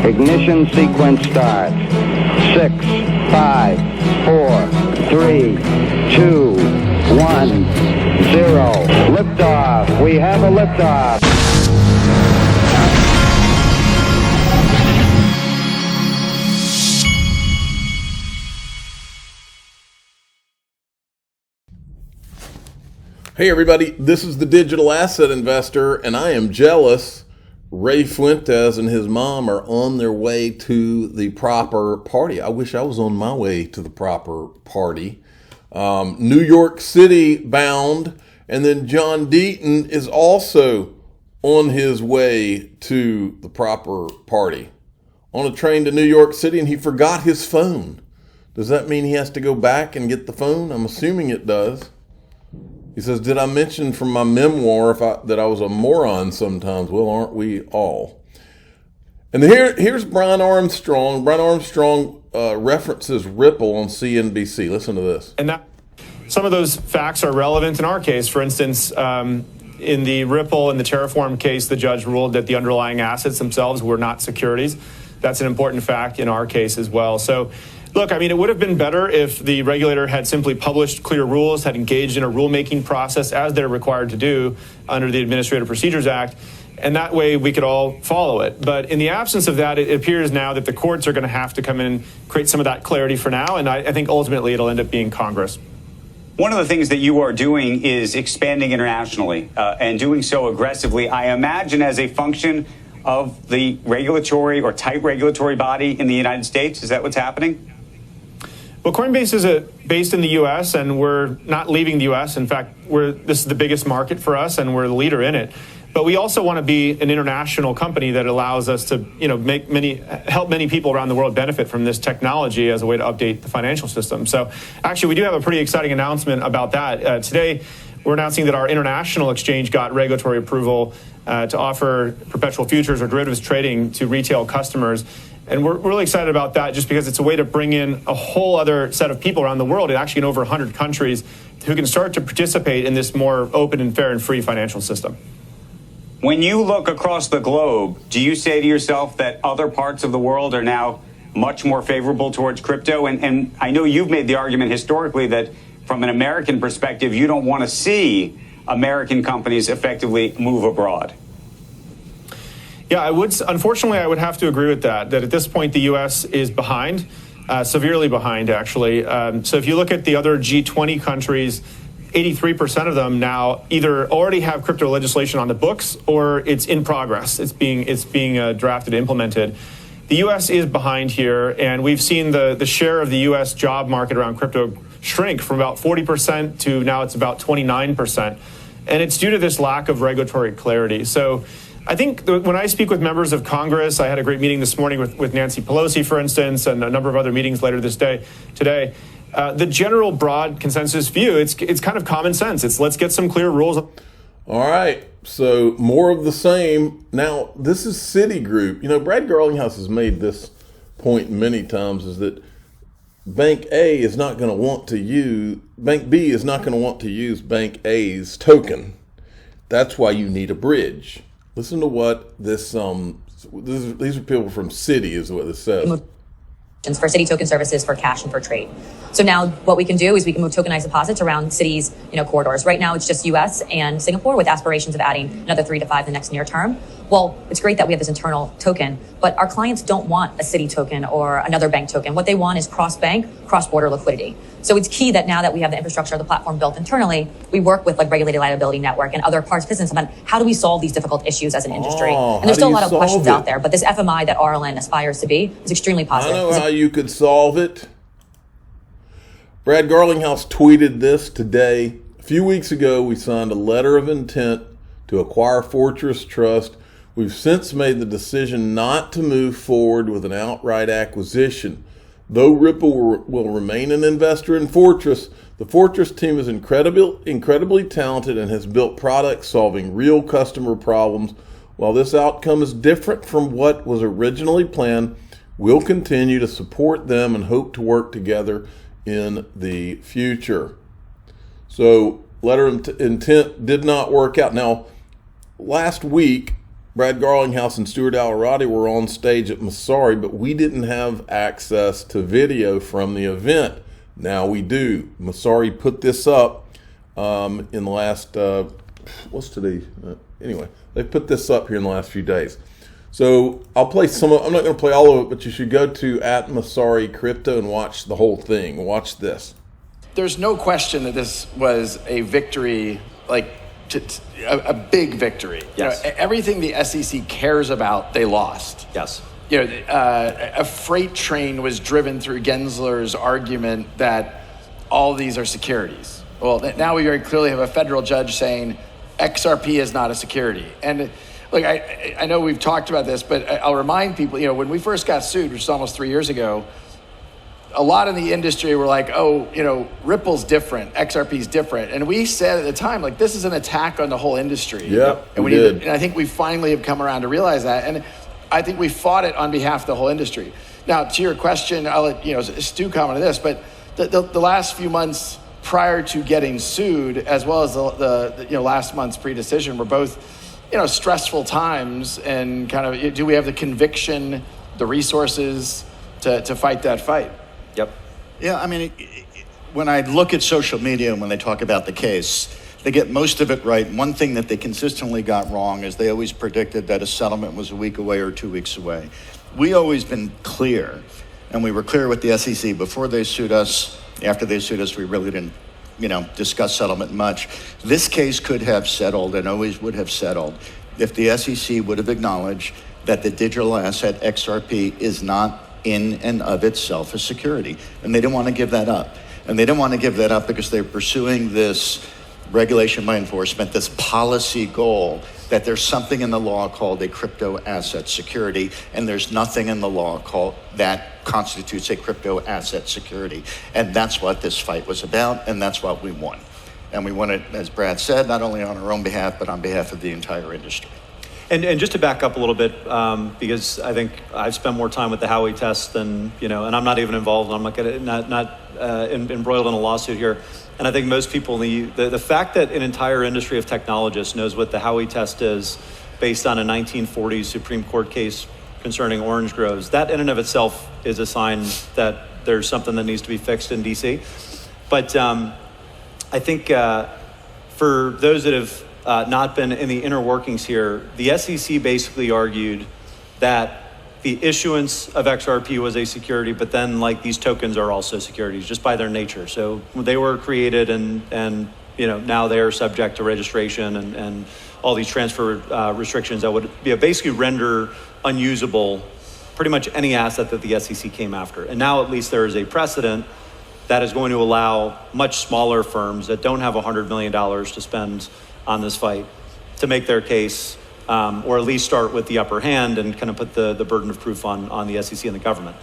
Ignition sequence starts. 6, 5, 4, 3, 2, 1, 0. Liftoff. We have a liftoff. Hey everybody, this is the Digital Asset Investor, and I am jealous. Ray Fuentes and his mom are on their way to the proper party. I wish I was on my way to the proper party. New York City bound, and then John Deaton is also on his way to the proper party. On a train to New York City, and he forgot his phone. Does that mean he has to go back and get the phone? I'm assuming it does. He says, did I mention from my memoir that I was a moron sometimes? Well, aren't we all? And here's Brian Armstrong. Brian Armstrong references Ripple on CNBC. Listen to this. And some of those facts are relevant in our case. For instance, in the Ripple and the Terraform case, the judge ruled that the underlying assets themselves were not securities. That's an important fact in our case as well. So, look, I mean, it would have been better if the regulator had simply published clear rules, had engaged in a rulemaking process as they're required to do under the Administrative Procedures Act, and that way we could all follow it. But in the absence of that, it appears now that the courts are going to have to come in and create some of that clarity for now, and I think ultimately it'll end up being Congress. One of the things that you are doing is expanding internationally and doing so aggressively, I imagine, as a function of the regulatory or tight regulatory body in the United States. Is that what's happening? Well, Coinbase is based in the U.S., and we're not leaving the U.S. In fact, this is the biggest market for us, and we're the leader in it. But we also want to be an international company that allows us to, help many people around the world benefit from this technology as a way to update the financial system. So, actually, we do have a pretty exciting announcement about that. Today, we're announcing that our international exchange got regulatory approval to offer perpetual futures or derivatives trading to retail customers. And we're really excited about that just because it's a way to bring in a whole other set of people around the world, and actually in over 100 countries, who can start to participate in this more open and fair and free financial system. When you look across the globe, do you say to yourself that other parts of the world are now much more favorable towards crypto? And I know you've made the argument historically that from an American perspective, you don't want to see American companies effectively move abroad. Yeah, unfortunately, I would have to agree with that at this point, the U.S. is behind, severely behind, actually. So if you look at the other G20 countries, 83% of them now either already have crypto legislation on the books or it's in progress. It's being drafted and implemented. The U.S. is behind here, and we've seen the share of the U.S. job market around crypto shrink from about 40% to now it's about 29%. And it's due to this lack of regulatory clarity. So I think when I speak with members of Congress, I had a great meeting this morning with Nancy Pelosi, for instance, and a number of other meetings later today. The general broad consensus view, it's kind of common sense. It's let's get some clear rules. All right, so more of the same. Now, this is Citigroup. Brad Garlinghouse has made this point many times, is that Bank A is not going to want to use, Bank B is not going to want to use Bank A's token. That's why you need a bridge. Listen to what these are people from Citi, is what this says. For Citi token services for cash and for trade. So now what we can do is we can move tokenized deposits around Citi's corridors. Right now it's just US and Singapore, with aspirations of adding another 3 to 5 in the next near term. Well, it's great that we have this internal token, but our clients don't want a Citi token or another bank token. What they want is cross-bank, cross-border liquidity. So it's key that now that we have the infrastructure of the platform built internally, we work with Regulated Liability Network and other participants about how do we solve these difficult issues as an industry. And there's still a lot of questions out there, but this FMI that RLN aspires to be is extremely positive. I know how you could solve it. Brad Garlinghouse tweeted this today. A few weeks ago, we signed a letter of intent to acquire Fortress Trust. We've since made the decision not to move forward with an outright acquisition. Though Ripple will remain an investor in Fortress, the Fortress team is incredibly talented and has built products solving real customer problems. While this outcome is different from what was originally planned, we'll continue to support them and hope to work together in the future. So letter of intent did not work out. Now, last week, Brad Garlinghouse and Stuart Alradi were on stage at Masari, but we didn't have access to video from the event. Now we do. Masari put this up in the last, what's today? Anyway, they put this up here in the last few days. So I'll play some of, I'm not going to play all of it, but you should go to @Masari Crypto and watch the whole thing. Watch this. There's no question that this was a victory, like a big victory. Yes. You know, everything the SEC cares about, they lost. Yes. You know, a freight train was driven through Gensler's argument that all these are securities. Well, now we very clearly have a federal judge saying XRP is not a security. And look, I know we've talked about this, but I'll remind people, you know, when we first got sued, which was almost 3 years ago, a lot in the industry were like, oh, you know, Ripple's different, XRP's different. And we said at the time, like, this is an attack on the whole industry. Yeah, and we did. And I think we finally have come around to realize that. And I think we fought it on behalf of the whole industry. Now, to your question, I'll let, you know, Stu comment on this, but the last few months prior to getting sued, as well as the you know, last month's pre-decision, were both, you know, stressful times. And kind of, do we have the conviction, the resources to fight that fight? Yep. Yeah, I mean, when I look at social media and when they talk about the case, they get most of it right. One thing that they consistently got wrong is they always predicted that a settlement was a week away or 2 weeks away. We always been clear, and we were clear with the SEC before they sued us. After they sued us, we really didn't, you know, discuss settlement much. This case could have settled and always would have settled if the SEC would have acknowledged that the digital asset XRP is not in and of itself a security. And they didn't want to give that up. And they didn't want to give that up because they're pursuing this regulation by enforcement, this policy goal that there's something in the law called a crypto asset security, and there's nothing in the law called that constitutes a crypto asset security. And that's what this fight was about, and that's what we won. And we won it, as Brad said, not only on our own behalf, but on behalf of the entire industry. And just to back up a little bit, because I think I've spent more time with the Howey test than, you know, and I'm not even involved. I'm not going to embroiled in a lawsuit here. And I think most people, the fact that an entire industry of technologists knows what the Howey test is based on a 1940s Supreme Court case concerning orange groves, that in and of itself is a sign that there's something that needs to be fixed in DC. But I think for those that have not been in the inner workings here, the SEC basically argued that the issuance of XRP was a security, but then like these tokens are also securities just by their nature. So they were created and you know, now they are subject to registration and all these transfer restrictions that would basically render unusable pretty much any asset that the SEC came after. And now at least there is a precedent that is going to allow much smaller firms that don't have $100 million to spend on this fight to make their case, or at least start with the upper hand and kind of put the burden of proof on the SEC and the government.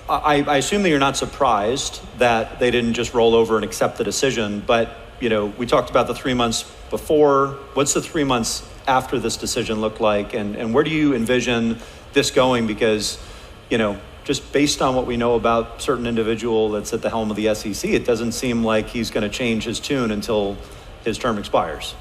I assume that you're not surprised that they didn't just roll over and accept the decision, but you know, we talked about the 3 months before. What's the 3 months after this decision look like, and where do you envision this going? Because, you know, just based on what we know about certain individual that's at the helm of the SEC, it doesn't seem like he's going to change his tune until his term expires.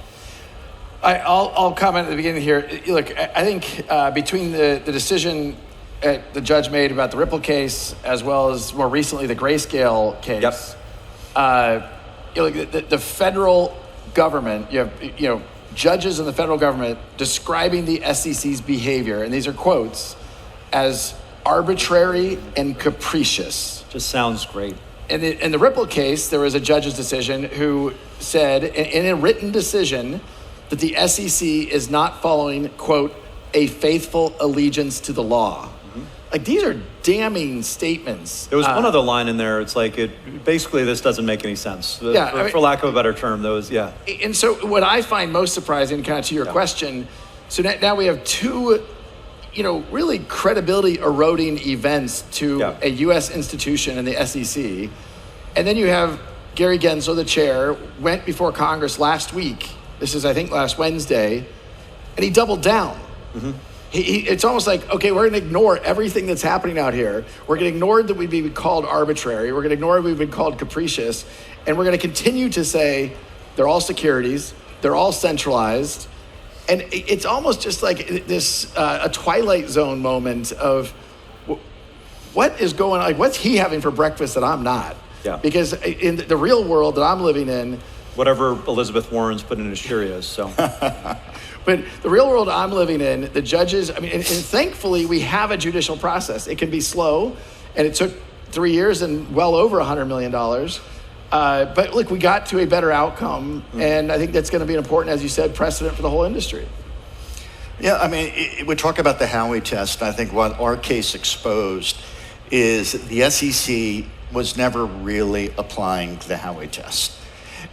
I'll comment at the beginning here. Look, I think between the decision the judge made about the Ripple case, as well as more recently the Grayscale case, the federal government, you have judges in the federal government describing the SEC's behavior, and these are quotes, as arbitrary and capricious. Just sounds great. In the Ripple case, there was a judge's decision who said in a written decision that the SEC is not following, quote, a faithful allegiance to the law. Mm-hmm. Like, these are damning statements. There was one other line in there. It's like, basically this doesn't make any sense. For lack of a better term, there was, yeah. And so what I find most surprising, kind of to your question, so now we have two, really credibility eroding events to a U.S. institution in the SEC. And then you have Gary Gensler, the chair, went before Congress last week. This is, I think, last Wednesday. And he doubled down. Mm-hmm. It's almost like, okay, we're going to ignore everything that's happening out here. We're going to ignore that we'd be called arbitrary. We're going to ignore we've been called capricious. And we're going to continue to say they're all securities. They're all centralized. And it's almost just like this a Twilight Zone moment of what is going on? Like, what's he having for breakfast that I'm not? Yeah. Because in the real world that I'm living in, whatever Elizabeth Warren's put in his Cheerios. So, but the real world I'm living in, the judges. I mean, and thankfully we have a judicial process. It can be slow, and it took 3 years and well over $100 million. But look, we got to a better outcome, and I think that's going to be an important, as you said, precedent for the whole industry. Yeah, I mean, we talk about the Howey test. I think what our case exposed is the SEC was never really applying the Howey test.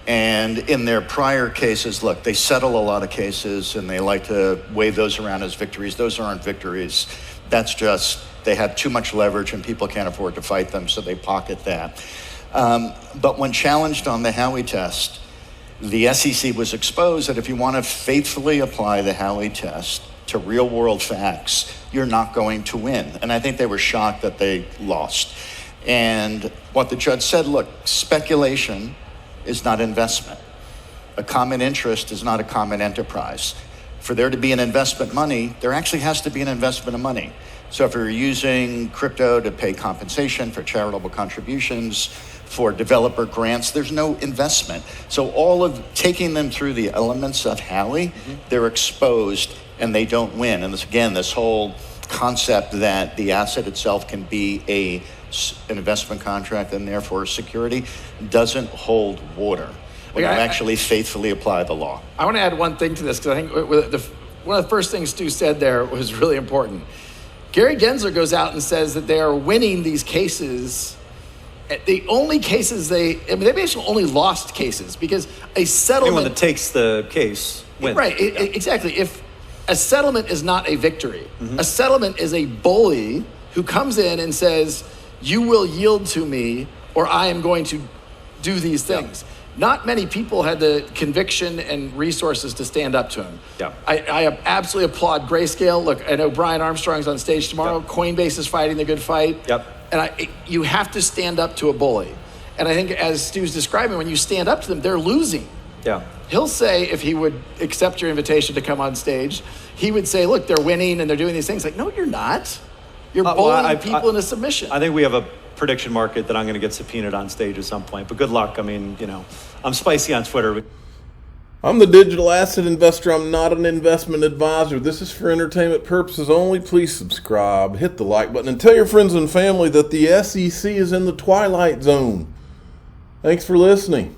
And in their prior cases, look, they settle a lot of cases and they like to wave those around as victories. Those aren't victories. That's just, they have too much leverage and people can't afford to fight them, so they pocket that. But when challenged on the Howey test, the SEC was exposed that if you want to faithfully apply the Howey test to real world facts, you're not going to win. And I think they were shocked that they lost. And what the judge said, look, speculation is not investment. A common interest is not a common enterprise. For there to be an investment money, there actually has to be an investment of money. So if you're using crypto to pay compensation for charitable contributions, for developer grants, there's no investment. So all of taking them through the elements of Howey, they're exposed and they don't win. And this whole concept that the asset itself can be an investment contract and therefore a security doesn't hold water when you actually faithfully apply the law. I want to add one thing to this, because I think one of the first things Stu said there was really important. Gary Gensler goes out and says that they are winning these cases. The only cases they basically only lost cases because a settlement. Anyone that takes the case wins. Right, exactly. If a settlement is not a victory, a settlement is a bully who comes in and says, you will yield to me or I am going to do these things. Not many people had the conviction and resources to stand up to him. Yeah. I absolutely applaud Grayscale. Look, I know Brian Armstrong's on stage tomorrow. Yep. Coinbase is fighting the good fight. Yep. And you have to stand up to a bully. And I think, as Stu's describing, when you stand up to them, they're losing. Yeah. He'll say, if he would accept your invitation to come on stage, he would say, look, they're winning and they're doing these things. Like, no, you're not. You're bullying people into submission. I think we have a prediction market that I'm going to get subpoenaed on stage at some point. But good luck. I mean, I'm spicy on Twitter. I'm the digital asset investor. I'm not an investment advisor. This is for entertainment purposes only. Please subscribe, hit the like button, and tell your friends and family that the SEC is in the Twilight Zone. Thanks for listening.